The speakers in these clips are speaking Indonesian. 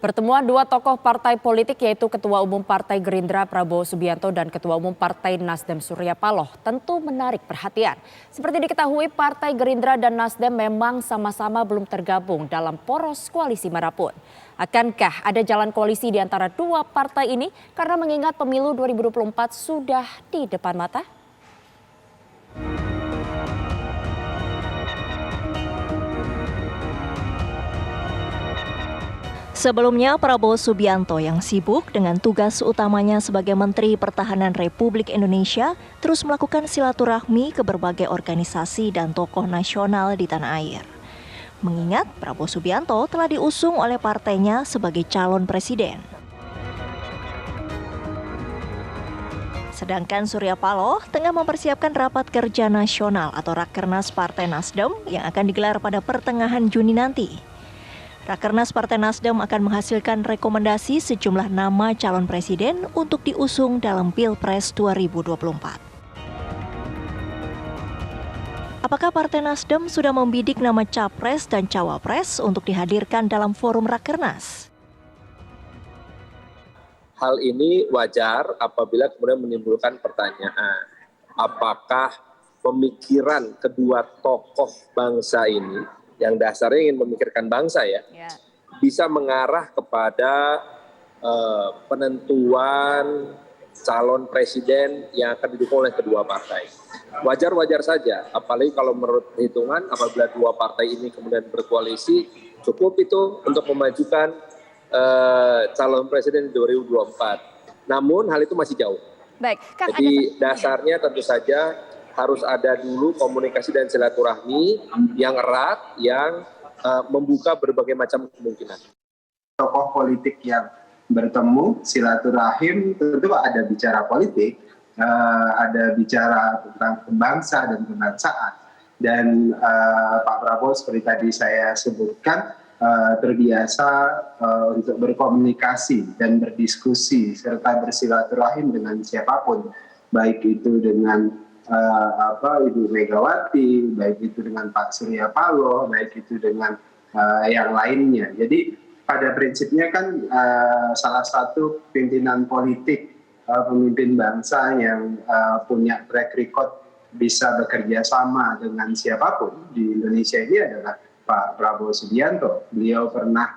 Pertemuan dua tokoh partai politik yaitu Ketua Umum Partai Gerindra Prabowo Subianto dan Ketua Umum Partai Nasdem Surya Paloh tentu menarik perhatian. Seperti diketahui Partai Gerindra dan Nasdem memang sama-sama belum tergabung dalam poros koalisi manapun. Akankah ada jalan koalisi di antara dua partai ini karena mengingat pemilu 2024 sudah di depan mata? Sebelumnya, Prabowo Subianto yang sibuk dengan tugas utamanya sebagai Menteri Pertahanan Republik Indonesia terus melakukan silaturahmi ke berbagai organisasi dan tokoh nasional di tanah air. Mengingat Prabowo Subianto telah diusung oleh partainya sebagai calon presiden. Sedangkan Surya Paloh tengah mempersiapkan rapat kerja nasional atau Rakernas Partai Nasdem yang akan digelar pada pertengahan Juni nanti. Rakernas Partai Nasdem akan menghasilkan rekomendasi sejumlah nama calon presiden untuk diusung dalam Pilpres 2024. Apakah Partai Nasdem sudah membidik nama capres dan cawapres untuk dihadirkan dalam forum Rakernas? Hal ini wajar apabila kemudian menimbulkan pertanyaan, apakah pemikiran kedua tokoh bangsa ini yang dasarnya ingin memikirkan bangsa bisa mengarah kepada penentuan calon presiden yang akan didukung oleh kedua partai. Wajar-wajar saja, apalagi kalau menurut perhitungan apabila dua partai ini kemudian berkoalisi, cukup itu untuk memajukan calon presiden 2024. Namun hal itu masih jauh. Baik, Kang, jadi dasarnya tentu saja harus ada dulu komunikasi dan silaturahmi yang erat, yang membuka berbagai macam kemungkinan. Tokoh politik yang bertemu, silaturahim, tentu ada bicara politik, ada bicara tentang bangsa dan kebangsaan. Dan Pak Prabowo seperti tadi saya sebutkan, terbiasa untuk berkomunikasi dan berdiskusi serta bersilaturahim dengan siapapun, baik itu dengan Ibu Megawati, baik itu dengan Pak Surya Paloh, baik itu dengan yang lainnya. Jadi pada prinsipnya kan salah satu pimpinan politik, pemimpin bangsa yang punya track record bisa bekerja sama dengan siapapun di Indonesia ini adalah Pak Prabowo Subianto. Beliau pernah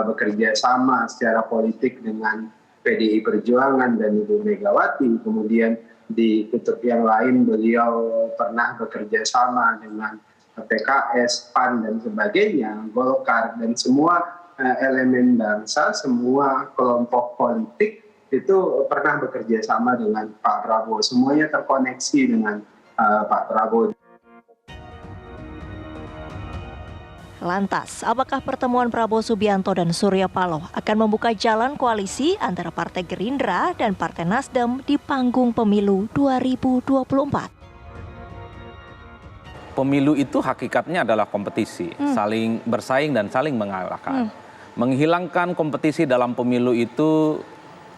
bekerja sama secara politik dengan PDI Perjuangan dan Ibu Megawati, kemudian di kutub yang lain beliau pernah bekerja sama dengan PKS, PAN dan sebagainya, Golkar, dan semua elemen bangsa, semua kelompok politik itu pernah bekerja sama dengan Pak Prabowo. Semuanya terkoneksi dengan Pak Prabowo. Lantas, apakah pertemuan Prabowo Subianto dan Surya Paloh akan membuka jalan koalisi antara Partai Gerindra dan Partai Nasdem di panggung pemilu 2024? Pemilu itu hakikatnya adalah kompetisi, saling bersaing dan saling mengalahkan. Menghilangkan kompetisi dalam pemilu itu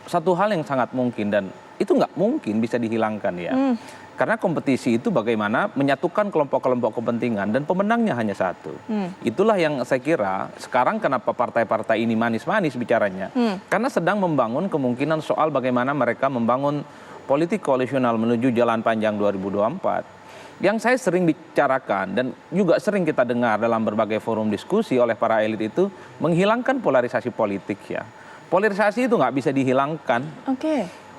satu hal yang sangat mungkin dan itu nggak mungkin bisa dihilangkan ya. Karena kompetisi itu bagaimana menyatukan kelompok-kelompok kepentingan dan pemenangnya hanya satu. Itulah yang saya kira sekarang kenapa partai-partai ini manis-manis bicaranya. Karena sedang membangun kemungkinan soal bagaimana mereka membangun politik koalisional menuju jalan panjang 2024. Yang saya sering bicarakan dan juga sering kita dengar dalam berbagai forum diskusi oleh para elit itu menghilangkan polarisasi politik ya. Polarisasi itu nggak bisa dihilangkan.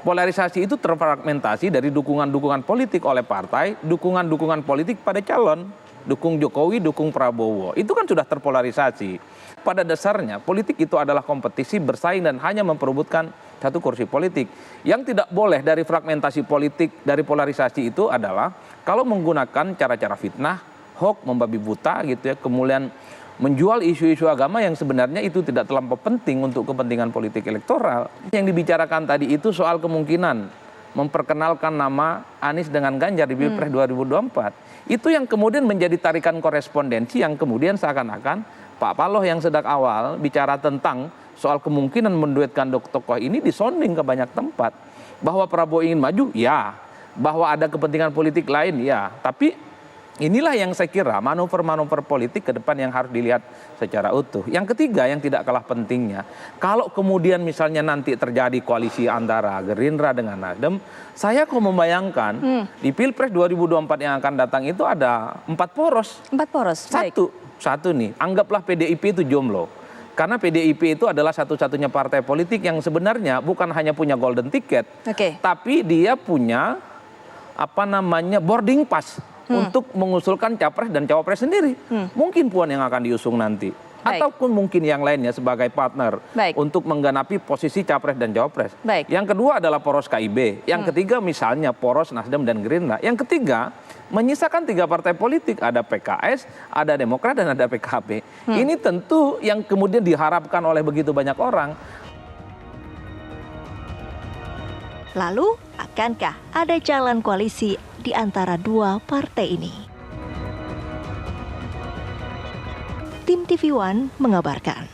Polarisasi itu terfragmentasi dari dukungan-dukungan politik oleh partai, dukungan-dukungan politik pada calon, dukung Jokowi, dukung Prabowo. Itu kan sudah terpolarisasi. Pada dasarnya politik itu adalah kompetisi bersaing dan hanya memperebutkan satu kursi politik. Yang tidak boleh dari fragmentasi politik, dari polarisasi itu adalah kalau menggunakan cara-cara fitnah, hoax, membabi buta gitu ya, kemudian menjual isu-isu agama yang sebenarnya itu tidak terlampau penting untuk kepentingan politik elektoral. Yang dibicarakan tadi itu soal kemungkinan memperkenalkan nama Anies dengan Ganjar di Pilpres 2024. Itu yang kemudian menjadi tarikan korespondensi yang kemudian seakan-akan Pak Paloh yang sejak awal bicara tentang soal kemungkinan menduetkan tokoh ini disonding ke banyak tempat. Bahwa Prabowo ingin maju, ya. Bahwa ada kepentingan politik lain, ya. Tapi Inilah yang saya kira manuver-manuver politik ke depan yang harus dilihat secara utuh. Yang ketiga yang tidak kalah pentingnya, kalau kemudian misalnya nanti terjadi koalisi antara Gerindra dengan Nasdem, saya kok membayangkan di Pilpres 2024 yang akan datang itu ada 4 poros. 4 poros, baik. Satu nih, anggaplah PDIP itu jomblo. Karena PDIP itu adalah satu-satunya partai politik yang sebenarnya bukan hanya punya golden ticket, tapi dia punya boarding pass untuk mengusulkan capres dan cawapres sendiri. Mungkin Puan yang akan diusung nanti. Baik. Ataupun mungkin yang lainnya sebagai partner untuk menggenapi posisi capres dan cawapres. Yang kedua adalah poros KIB. Yang ketiga misalnya poros Nasdem dan Gerindra. Yang ketiga menyisakan 3 partai politik. Ada PKS, ada Demokrat dan ada PKB. Ini tentu yang kemudian diharapkan oleh begitu banyak orang. Lalu, akankah ada jalan koalisi di antara 2 partai ini? Tim TV One mengabarkan.